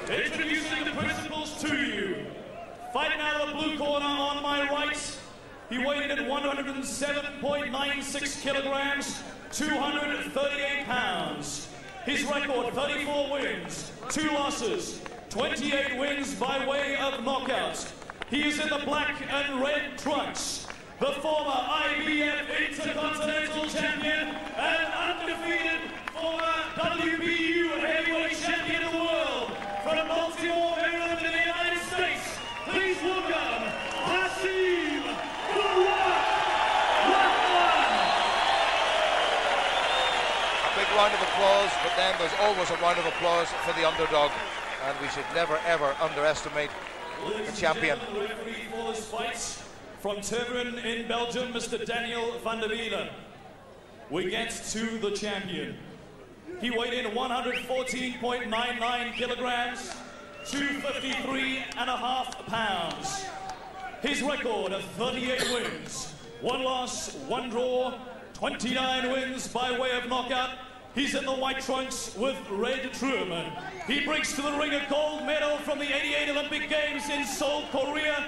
Introducing the principals to you. Fighting out of the blue corner on my right, he weighed in at 107.96 kilograms, 238 pounds. His record, 34 wins, 2 losses, 28 wins by way of knockout. He is in the black and red trunks, the former IBF Intercontinental Champion and undefeated former WBU Heavyweight Champion of the world from Baltimore, Maryland in the United States. Please welcome Hasim Rahman. A big round of applause, but then there's always a round of applause for the underdog, and we should never ever underestimate the champion. For this fight from Teveren in Belgium, Mr. Daniel van der Wielen. We get to the champion. He weighed in 114.99 kilograms, 253.5 pounds. His record of 38 wins, 1 loss, 1 draw, 29 wins by way of knockout. He's in the white trunks with red trim. He brings to the ring a gold medal from the '88 Olympic Games in Seoul, Korea.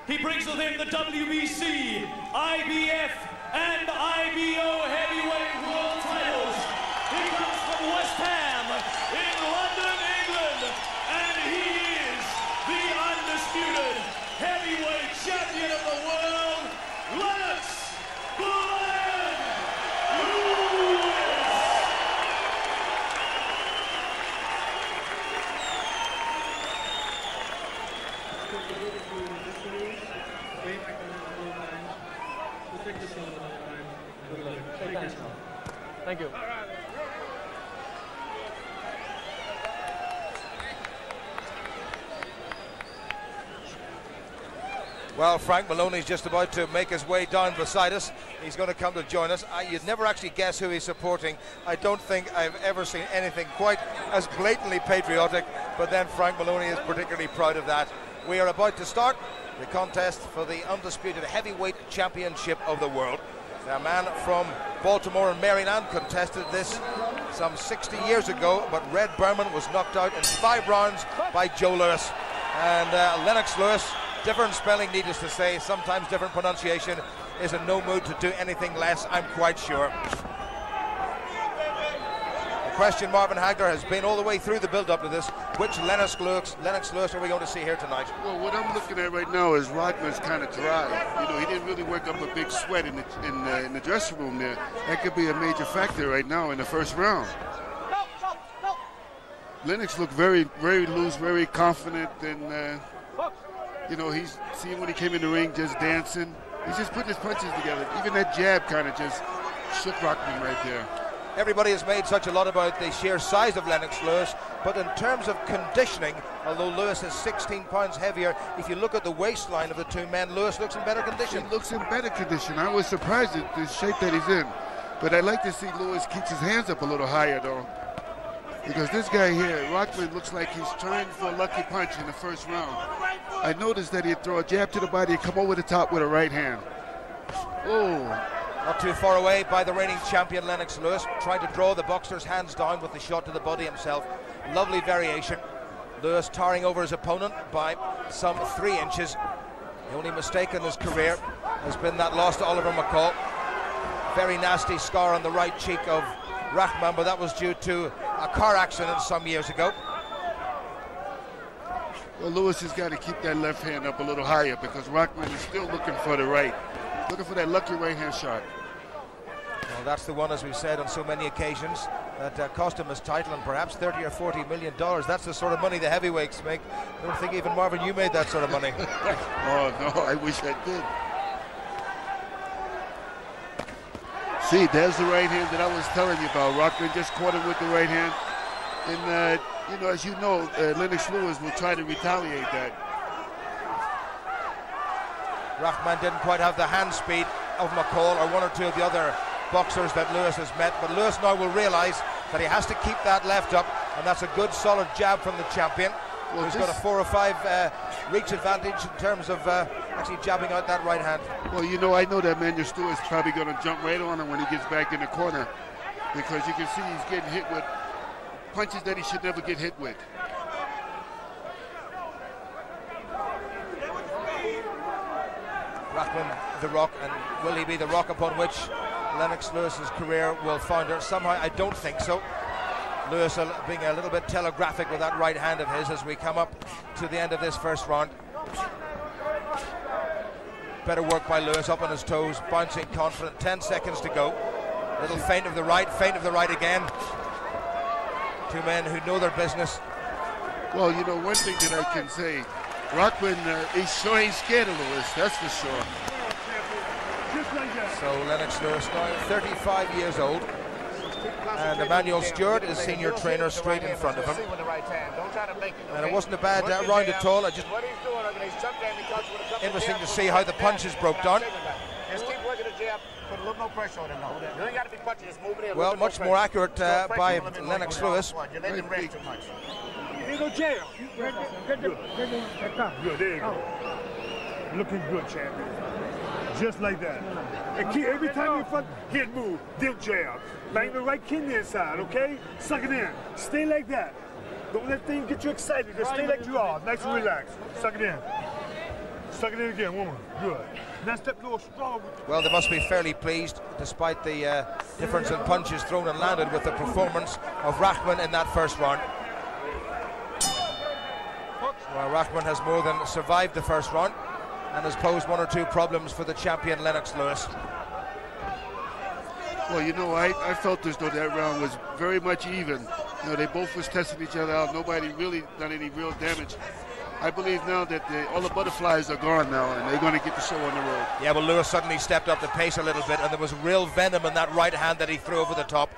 He brings with him the WBC, IBF, and IBO heavyweight world titles. He comes from West Ham in London, England, and he is the undisputed heavyweight champion of the world, Lennox. Thank you. Well, Frank Maloney's just about to make his way down beside us. He's going to come to join us. You'd never actually guess who he's supporting. I don't think I've ever seen anything quite as blatantly patriotic, but then Frank Maloney is particularly proud of that. We are about to start the contest for the undisputed heavyweight championship of the world. A man from Baltimore and Maryland contested this some 60 years ago, but Red Berman was knocked out in 5 rounds by Joe Lewis. And Lennox Lewis, different spelling needless to say, sometimes different pronunciation, is in no mood to do anything less, I'm quite sure. The question, Marvin Hagler, has been all the way through the build-up to this, which Lennox Lewis are we going to see here tonight? Well, what I'm looking at right now is Rodman's kind of dry. You know, he didn't really work up a big sweat in the dressing room there. That could be a major factor right now in the first round. Lennox looked very, very loose, very confident, and you know, he's seeing when he came in the ring, just dancing. He's just putting his punches together. Even that jab kind of just shook Rodman right there. Everybody has made such a lot about the sheer size of Lennox Lewis, but in terms of conditioning, although Lewis is 16 pounds heavier, if you look at the waistline of the two men, Lewis looks in better condition. He looks in better condition. I was surprised at the shape that he's in. But I'd like to see Lewis keep his hands up a little higher, though. Because this guy here, Rodman, looks like he's trying for a lucky punch in the first round. I noticed that he'd throw a jab to the body and come over the top with a right hand. Oh. Not too far away by the reigning champion Lennox Lewis, trying to draw the boxer's hands down with the shot to the body himself. Lovely variation. Lewis towering over his opponent by some 3 inches. The only mistake in his career has been that loss to Oliver McCall. Very nasty scar on the right cheek of Rahman, but that was due to a car accident some years ago. Well, Lewis has got to keep that left hand up a little higher because Rahman is still looking for the right. Looking for that lucky right hand shot. Well, that's the one, as we've said on so many occasions, that cost him his title and perhaps $30 or $40 million. That's the sort of money the heavyweights make. I don't think even Marvin, you made that sort of money. Oh, no, I wish I did. See, there's the right hand that I was telling you about. Rahman just caught him with the right hand. And, you know, as you know, Lennox Lewis will try to retaliate that. Rahman didn't quite have the hand speed of McCall or one or two of the other boxers that Lewis has met, but Lewis now will realize that he has to keep that left up, and that's a good solid jab from the champion. Well, he's got a 4 or 5 reach advantage in terms of actually jabbing out that right hand. Well, you know, I know that Manuel Stewart's probably going to jump right on him when he gets back in the corner, because you can see he's getting hit with punches that he should never get hit with. Rahman the rock, and will he be the rock upon which Lennox Lewis's career will founder? Somehow I don't think so. Lewis being a little bit telegraphic with that right hand of his as we come up to the end of this first round. Better work by Lewis, up on his toes, bouncing confident. 10 seconds to go. Little feint of the right again. Two men who know their business. Well, you know, one thing that I can say, Rahman, he sure ain't scared of Lewis, that's for sure. So Lennox Lewis now 35 years old, and Emmanuel Stewart is senior trainer straight in front of him. And it wasn't a bad round at all. Just interesting to see how the punches broke down. Well, much more accurate by Lennox Lewis. Here go jail. Good, there you go. Looking good, champion. Just like that. And keep, every time you fuck, hit move, dip jab. Bang the right kidney inside, okay? Suck it in. Stay like that. Don't let things get you excited. Just stay like you are. Nice and relaxed. Suck it in. Suck it in again, woman. Good. Now step a little strong. Well, they must be fairly pleased, despite the difference in punches thrown and landed, with the performance of Rahman in that first round. Well, Rahman has more than survived the first round and has posed one or two problems for the champion Lennox Lewis. Well, you know, I felt as though that round was very much even. You know, they both was testing each other out. Nobody really done any real damage. I believe now that all the butterflies are gone now, and they're going to get the show on the road. Yeah, well, Lewis suddenly stepped up the pace a little bit, and there was real venom in that right hand that he threw over the top.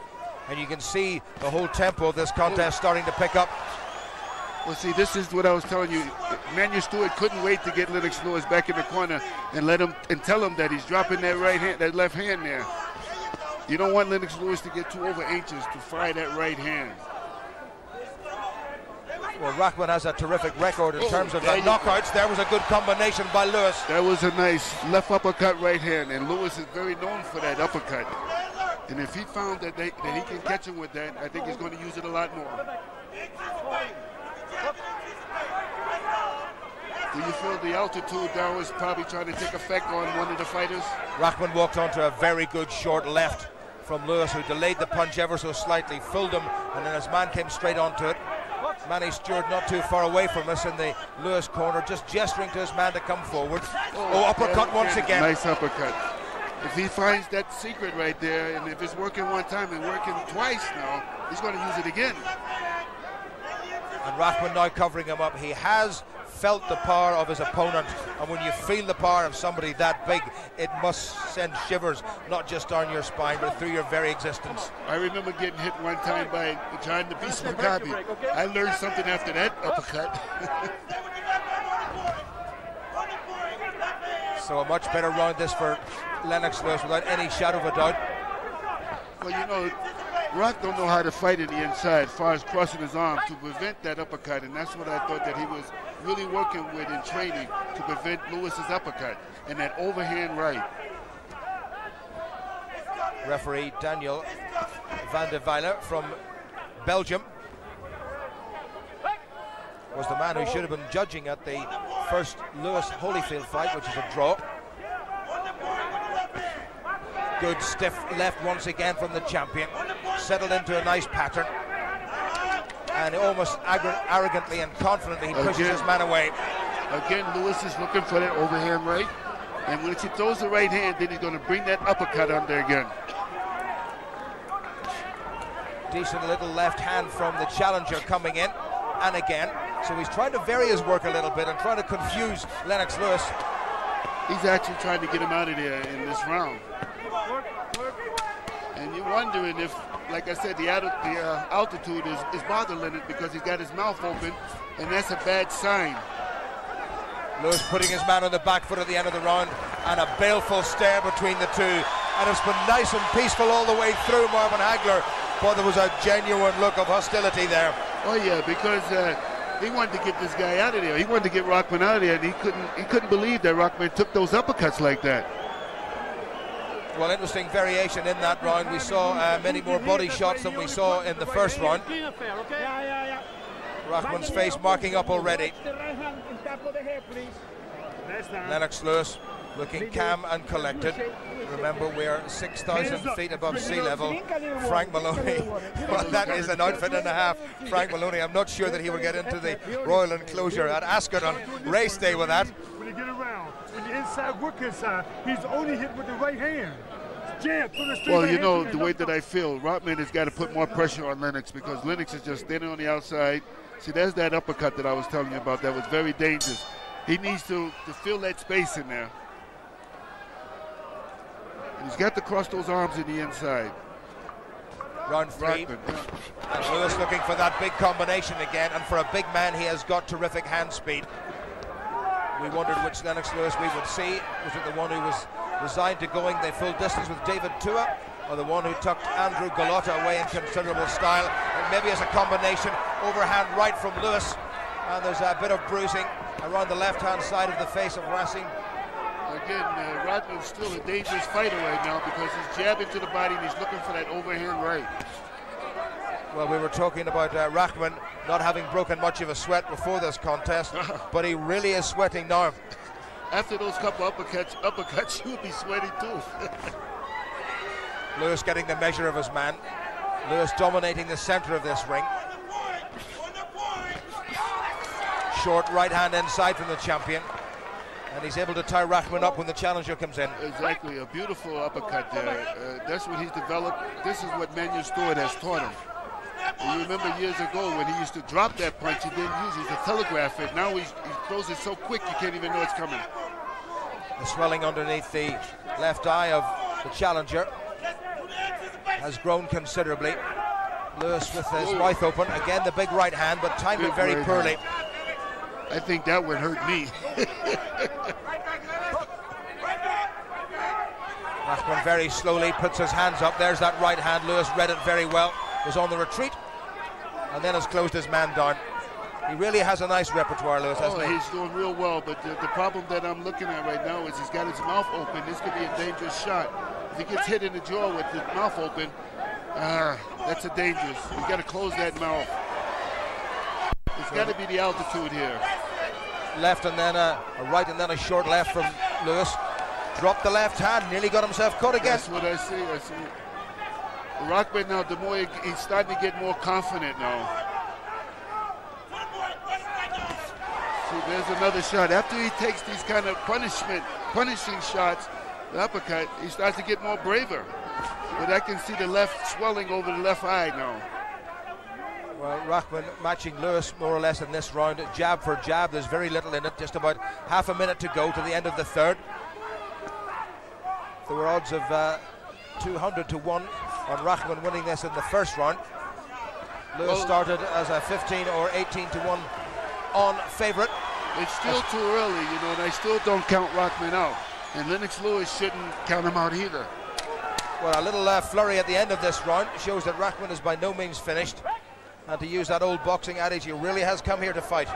And you can see the whole tempo of this contest starting to pick up. Well, see, this is what I was telling you. Emmanuel Stewart couldn't wait to get Lennox Lewis back in the corner and let him and tell him that he's dropping that right hand, that left hand there. You don't want Lennox Lewis to get too over anxious to fire that right hand. Well, Rahman has a terrific record in terms of knockouts. There was a good combination by Lewis. That was a nice left uppercut right hand, and Lewis is very known for that uppercut. And if he found that he can catch him with that, I think he's going to use it a lot more. Do you feel the altitude down was probably trying to take effect on one of the fighters? Rahman walked onto a very good short left from Lewis, who delayed the punch ever so slightly, fooled him, and then his man came straight onto it. Manny Stewart not too far away from us in the Lewis corner, just gesturing to his man to come forward. Oh, uppercut once again. Nice uppercut. If he finds that secret right there, and if it's working one time and working twice now, he's going to use it again. And Rahman now covering him up. He has felt the power of his opponent, and when you feel the power of somebody that big, it must send shivers not just down your spine but through your very existence. I remember getting hit one time by John the Beast Mugabe. I learned something after that uppercut. So a much better round this for Lennox Lewis without any shadow of a doubt. Well, you know, Rock don't know how to fight in the inside as far as crossing his arm to prevent that uppercut, and that's what I thought that he was really working with in training to prevent Lewis's uppercut and that overhand right. Referee Daniel van der Weiler from Belgium was the man who should have been judging at the first Lewis-Holyfield fight, which is a draw. Good stiff left once again from the champion, settled into a nice pattern, and almost arrogantly and confidently he pushes his man away. Again, Lewis is looking for that overhand right, and when he throws the right hand, then he's going to bring that uppercut under again. Decent little left hand from the challenger coming in, and again. So he's trying to vary his work a little bit and trying to confuse Lennox Lewis. He's actually trying to get him out of there in this round. And you're wondering if, like I said, the altitude is bothering Lennox because he's got his mouth open, and that's a bad sign. Lewis putting his man on the back foot at the end of the round, and a baleful stare between the two. And it's been nice and peaceful all the way through, Marvin Hagler, but there was a genuine look of hostility there. Oh yeah, because he wanted to get this guy out of there. He wanted to get Rahman out of there, and he couldn't believe that Rahman took those uppercuts like that. Well, interesting variation in that round. We saw many more body shots than we saw in the first round. Rahman's face marking up already. Lennox Lewis looking calm and collected. Remember, we're 6,000 feet above sea level. Frank Maloney, well, that is an outfit and a half. Frank Maloney, I'm not sure that he will get into the Royal Enclosure at Ascot on race day with that. When you get around, when you're inside, work inside, he's only hit with the right hand. Well, you know, the way that I feel, Rotman has got to put more pressure on Lennox, because Lennox is just standing on the outside. See, there's that uppercut that I was telling you about that was very dangerous. He needs to fill that space in there. And he's got to cross those arms in the inside. Round 3. And Lewis looking for that big combination again, and for a big man, he has got terrific hand speed. We wondered which Lennox Lewis we would see. Was it the one who was resigned to going the full distance with David Tua, or the one who tucked Andrew Gallotta away in considerable style? And maybe as a combination, overhand right from Lewis, and there's a bit of bruising around the left-hand side of the face of Hasim. Again, Rodman's still a dangerous fighter right now, because he's jabbing to the body and he's looking for that overhand right. Well, we were talking about Rahman not having broken much of a sweat before this contest, but he really is sweating now. After those couple uppercuts, you would be sweating too. Lewis getting the measure of his man. Lewis dominating the center of this ring. Short right hand inside from the champion. And he's able to tie Rahman up when the challenger comes in. Exactly, a beautiful uppercut there. That's what he's developed. This is what Manuel Stewart has taught him. You remember years ago when he used to drop that punch, he didn't use it to telegraph it. Now he throws it so quick you can't even know it's coming. The swelling underneath the left eye of the challenger has grown considerably. Lewis with his mouth open. Again, the big right hand, but timed it very poorly. I think that would hurt me. Rahman very slowly puts his hands up. There's that right hand. Lewis read it very well. Was on the retreat and then has closed his man down. He really has a nice repertoire, Lewis, hasn't he? He's doing real well, but the problem that I'm looking at right now is he's got his mouth open. This could be a dangerous shot. If he gets hit in the jaw with his mouth open, that's a dangerous. He's got to close that mouth. It's got to be the altitude here. Left and then a right and then a short left from Lewis. Dropped the left hand, nearly got himself caught again. That's what I see. Rahman now, the more he's starting to get more confident now. See, there's another shot. After he takes these kind of punishing shots, the uppercut, he starts to get more braver. But I can see the left swelling over the left eye now. Well, Rahman matching Lewis more or less in this round, jab for jab. There's very little in it, just about half a minute to go to the end of the third. There were odds of 200 to 1 on Rahman winning this in the first round. Lewis started as a 15 or 18 to 1 on favourite. It's still too early, you know, and I still don't count Rahman out. And Lennox Lewis shouldn't count him out either. Well, a little flurry at the end of this round shows that Rahman is by no means finished. And to use that old boxing adage, he really has come here to fight.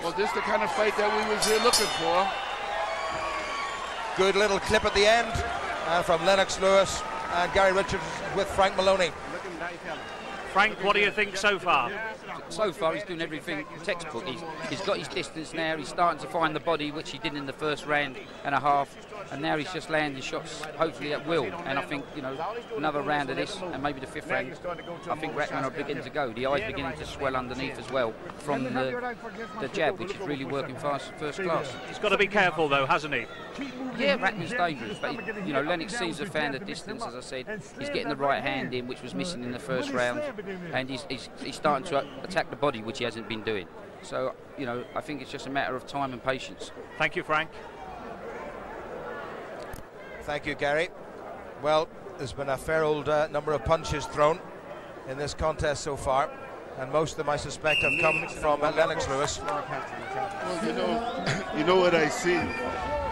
Well, this is the kind of fight that we was here looking for. Good little clip at the end from Lennox Lewis and Gary Richards with Frank Maloney. Frank, what do you think so far? So far, he's doing everything textbook. He's got his distance now. He's starting to find the body, which he did in the first round and a half. And now he's just landing shots, hopefully at will. And I think, you know, another round of this, and maybe the fifth round, I think Rahman are beginning to go. The eye's beginning to swell underneath as well from the jab, which is really working first class. He's got to be careful, though, hasn't he? Yeah, Rahman's dangerous. But, you know, Lennox seems to have found the distance, as I said. He's getting the right hand in, which was missing in the first round. And he's starting to attack the body, which he hasn't been doing. So, you know, I think it's just a matter of time and patience. Thank you, Frank. Thank you, Gary. Well, there's been a fair old number of punches thrown in this contest so far, and most of them, I suspect, have come from Lennox Lewis. Well, you know what I see,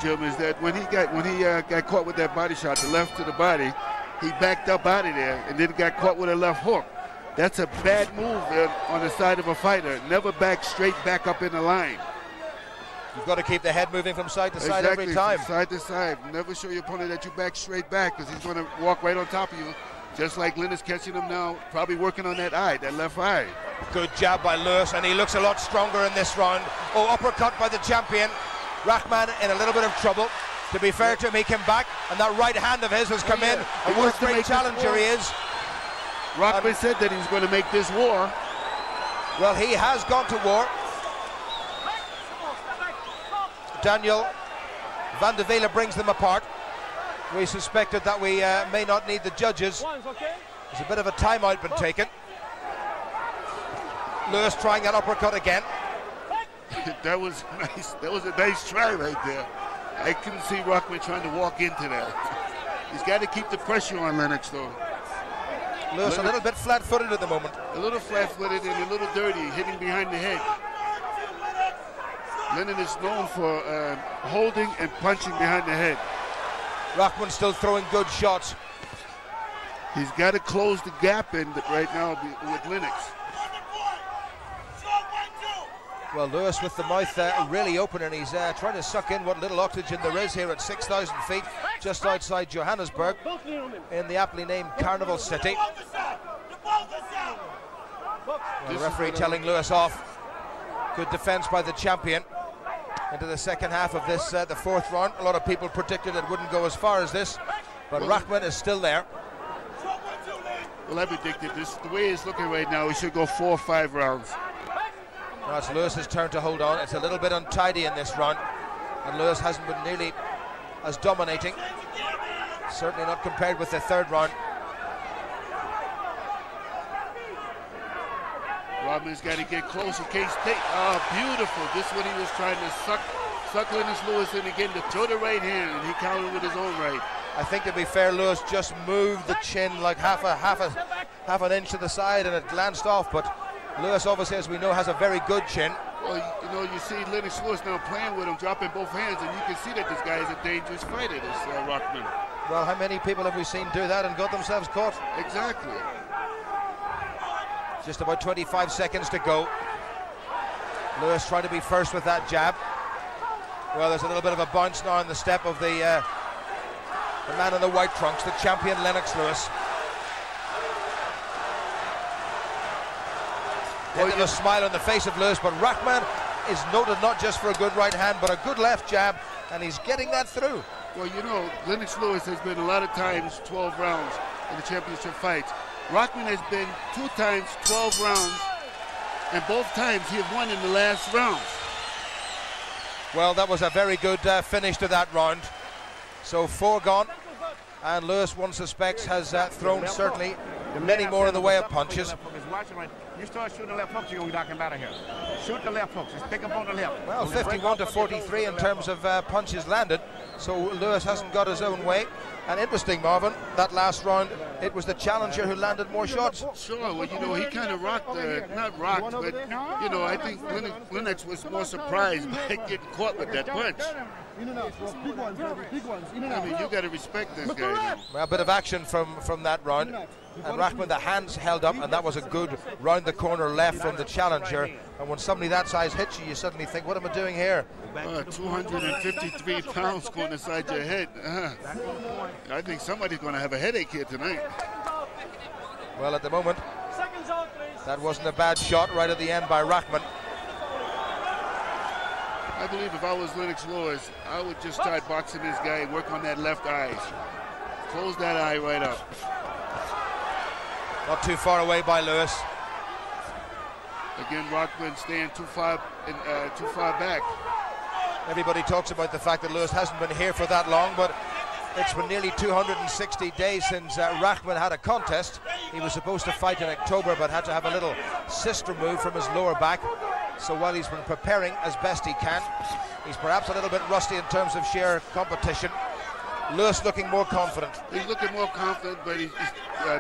Jim, is that when he got caught with that body shot, the left to the body, he backed up out of there and then got caught with a left hook. That's a bad move on the side of a fighter. Never back straight back up in the line. You've got to keep the head moving from side to side every time. From side to side. Never show your opponent that you back straight back, because he's going to walk right on top of you, just like Lynn is catching him now, probably working on that eye, that left eye. Good jab by Lewis, and he looks a lot stronger in this round. Oh, uppercut by the champion. Rahman in a little bit of trouble. To be fair to him, he came back, and that right hand of his has come in. And what a great challenger he is. Rahman said that he's going to make this war. Well, he has gone to war. Daniel Van de Vele brings them apart. We suspected that we may not need the judges. There's a bit of a timeout been taken. Lewis trying that uppercut again. That was nice. That was a nice try right there. I couldn't see Rahman trying to walk into that. He's got to keep the pressure on Lennox, though. Lewis a little bit flat-footed at the moment. A little flat-footed and a little dirty, hitting behind the head. Lennon is known for holding and punching behind the head. Rahman still throwing good shots. He's got to close the gap in right now with Lennox. Well, Lewis with the mouth really open, and he's trying to suck in what little oxygen there is here at 6,000 feet, just outside Johannesburg, in the aptly named Carnival City. Well, the referee telling Lewis off. Good defense by the champion. Into the second half of this, the fourth round. A lot of people predicted it wouldn't go as far as this, but Rahman is still there. Well, I predicted this. The way it's looking right now, he should go 4 or 5 rounds. Now it's Lewis's turn to hold on. It's a little bit untidy in this round, and Lewis hasn't been nearly as dominating. Certainly not compared with the third round. Rahman's got to get close in case they... Oh, beautiful. This is what he was trying to suck Lennox Lewis in again to throw the right hand, and he countered with his own right. I think, to be fair, Lewis just moved the chin like half an inch to the side, and it glanced off, but Lewis, obviously, as we know, has a very good chin. Well, you know, you see Lennox Lewis now playing with him, dropping both hands, and you can see that this guy is a dangerous fighter, this Rahman. Well, how many people have we seen do that and got themselves caught? Exactly. Just about 25 seconds to go. Lewis trying to be first with that jab. Well, there's a little bit of a bounce now on the step of the man in the white trunks, the champion Lennox Lewis. Hint of a smile on the face of Lewis, but Rahman is noted not just for a good right hand, but a good left jab, and he's getting that through. Well, you know, Lennox Lewis has been a lot of times 12 rounds in the championship fights. Rahman has been 2 times 12 rounds, and both times he had won in the last rounds. Well, that was a very good finish to that round. So 4 gone, and Lewis, one suspects, has thrown certainly many more in the way of punches. You start shooting the left hooks, you're going to knock him out of here. Shoot the left hooks, just pick up on the left. Well, 51 to 43 in terms of punches landed, so Lewis hasn't got his own way. And interesting, Marvin, that last round, it was the challenger who landed more shots. Sure, well, you know, he kind of rocked, not rocked, but, you know, I think Lennox was more surprised by getting caught with that punch. I mean, you got to respect this guy. Well, a bit of action from that round. And Rahman, the hands held up, and that was a good round the corner left from the challenger. And when somebody that size hits you, you suddenly think, what am I doing here? 253 pounds going inside your head. I think somebody's going to have a headache here tonight. Well, at the moment, that wasn't a bad shot right at the end by Rahman. I believe if I was Lennox Lewis, I would just start boxing this guy and work on that left eye. Close that eye right up. Not too far away by Lewis. Again, Rahman staying too far back. Everybody talks about the fact that Lewis hasn't been here for that long, but it's been nearly 260 days since Rahman had a contest. He was supposed to fight in October, but had to have a little sister move from his lower back. So while he's been preparing as best he can, he's perhaps a little bit rusty in terms of sheer competition. Lewis looking more confident. He's looking more confident, but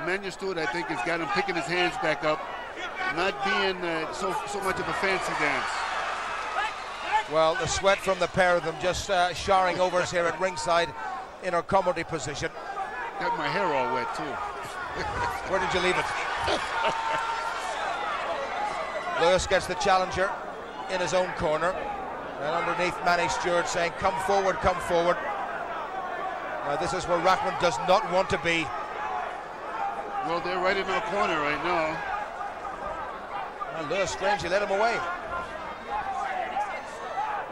Manuel Stewart, I think, has got him picking his hands back up, not being so much of a fancy dance. Well, the sweat from the pair of them just showering over us here at ringside in our comedy position. Got my hair all wet, too. Where did you leave it? Lewis gets the challenger in his own corner, and underneath Manny Stewart saying, come forward, come forward. Now this is where Rahman does not want to be. Well, they're right in our corner right now. And Lewis strangely let him away.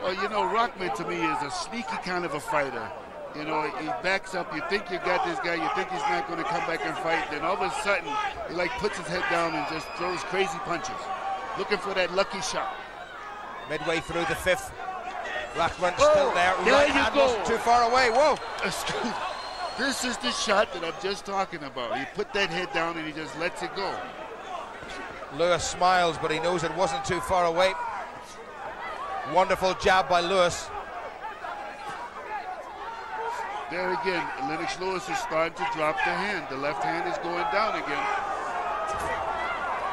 Well, you know, Rahman to me is a sneaky kind of a fighter. You know, he backs up. You think you got this guy. You think he's not going to come back and fight. Then all of a sudden, he like puts his head down and just throws crazy punches, looking for that lucky shot. Midway through the fifth, Rahman still there. There Right you hand go. wasn't too far away. Whoa! This is the shot that I'm just talking about. He put that head down and he just lets it go. Lewis smiles, but he knows it wasn't too far away. Wonderful jab by Lewis. There again, Lennox Lewis is starting to drop the hand. The left hand is going down again.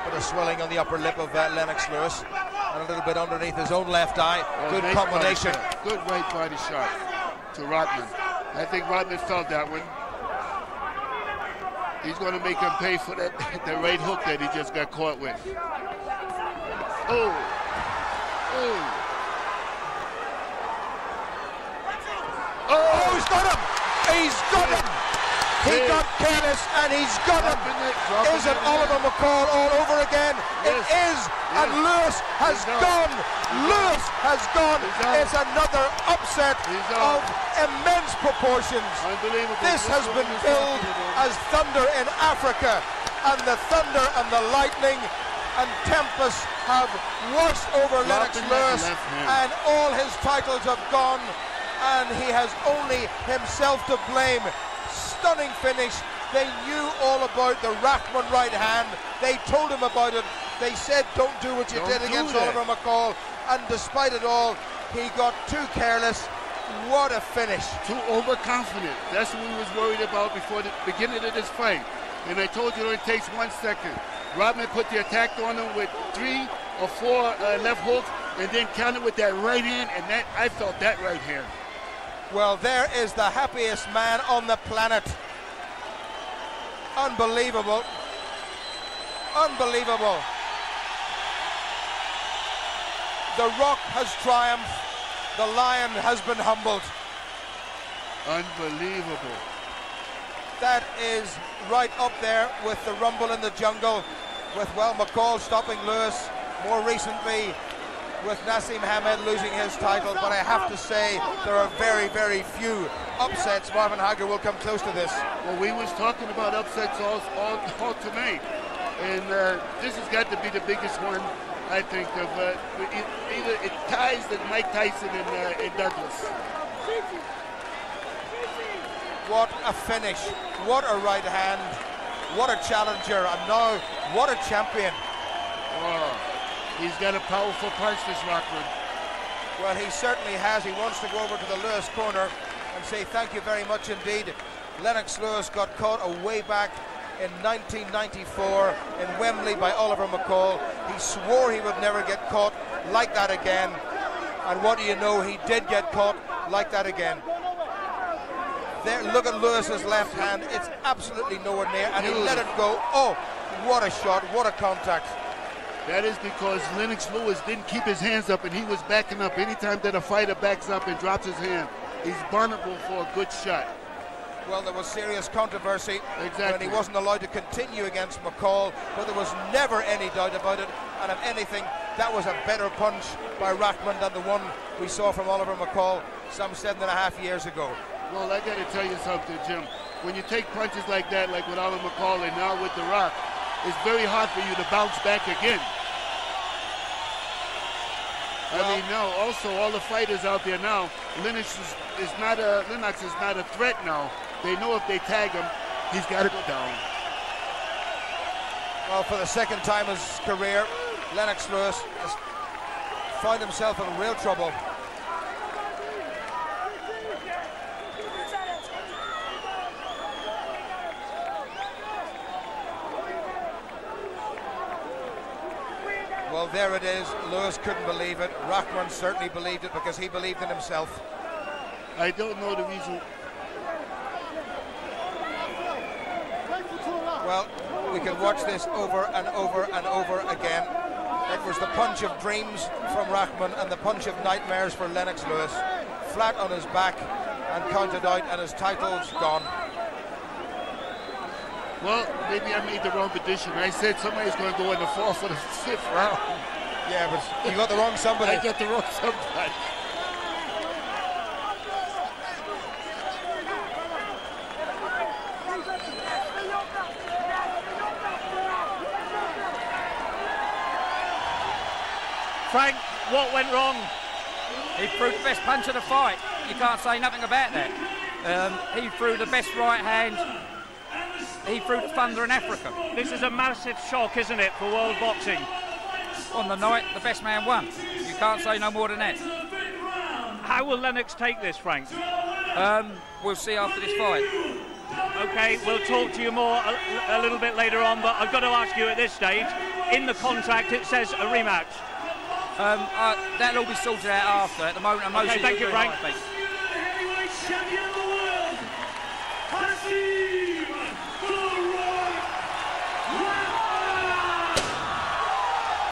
Bit of swelling on the upper lip of Lennox Lewis, and a little bit underneath his own left eye. Good nice combination. Good right body shot to Rahman. I think Rahman felt that one. He's going to make him pay for that the right hook that he just got caught with. Oh. Oh. Oh, he's got him! He's got him! He got careless and he's got him! Is it Oliver McCall all over again? It is! And Lewis has gone! Lewis has gone! It's another upset of immense proportions. Unbelievable. This has been billed as thunder in Africa, and the thunder and the lightning and tempest have washed over Lennox Lewis, and all his titles have gone, and he has only himself to blame. Stunning finish. They knew all about the Rahman right hand. They told him about it. They said, don't do what you did against Oliver McCall. And despite it all, he got too careless. What a finish. Too overconfident. That's what we was worried about before the beginning of this fight. And I told you it only takes 1 second. Rahman put the attack on him with 3 or 4 left hooks and then countered with that right hand, and that I felt that right hand. Well, there is the happiest man on the planet. Unbelievable. Unbelievable. The Rock has triumphed. The Lion has been humbled. Unbelievable. That is right up there with the Rumble in the Jungle, with, well, McCall stopping Lewis, more recently with Naseem Hamed losing his title, but I have to say there are very, very few upsets. Marvin Hagler will come close to this. Well, we was talking about upsets all tonight, and this has got to be the biggest one, I think, of either it ties the Mike Tyson and Douglas. What a finish, what a right hand, what a challenger, and now what a champion. Oh. He's got a powerful punch, this Rahman. Well, he certainly has. He wants to go over to the Lewis corner and say thank you very much indeed. Lennox Lewis got caught way back in 1994 in Wembley by Oliver McCall. He swore he would never get caught like that again. And what do you know, he did get caught like that again. There, look at Lewis's left hand. It's absolutely nowhere near, and he let it go. Oh, what a shot, what a contact. That is because Lennox Lewis didn't keep his hands up, and he was backing up. Anytime that a fighter backs up and drops his hand, he's vulnerable for a good shot. Well, there was serious controversy when he wasn't allowed to continue against McCall, but there was never any doubt about it. And if anything, that was a better punch by Rahman than the one we saw from Oliver McCall some 7.5 years ago. Well, I got to tell you something, Jim. When you take punches like that, like with Oliver McCall and now with The Rock, it's very hard for you to bounce back again. Well, I mean, now also all the fighters out there now, Lennox is not a threat now. They know if they tag him, he's got to go down. Well, for the second time in his career, Lennox Lewis has found himself in real trouble. Well, there it is. Lewis couldn't believe it. Rahman certainly believed it because he believed in himself. I don't know the reason. Well, we can watch this over and over and over again. It was the punch of dreams from Rahman and the punch of nightmares for Lennox Lewis. Flat on his back and counted out, and his title's gone. Well, maybe I made the wrong prediction. I said somebody's going to go in the 4th or the 5th round. Yeah, but you got the wrong somebody. I got the wrong somebody. Frank, what went wrong? He threw the best punch of the fight. You can't say nothing about that. He threw the best right hand. He threw the thunder in Africa. This is a massive shock, isn't it, for world boxing? On the night, the best man won. You can't say no more than that. How will Lennox take this, Frank? We'll see after this fight. Okay, we'll talk to you more a little bit later on, but I've got to ask you at this stage, in the contract it says a rematch. That'll all be sorted out after. At the moment, I'm thank you, Frank. Heavyweight champion of the world, Hasim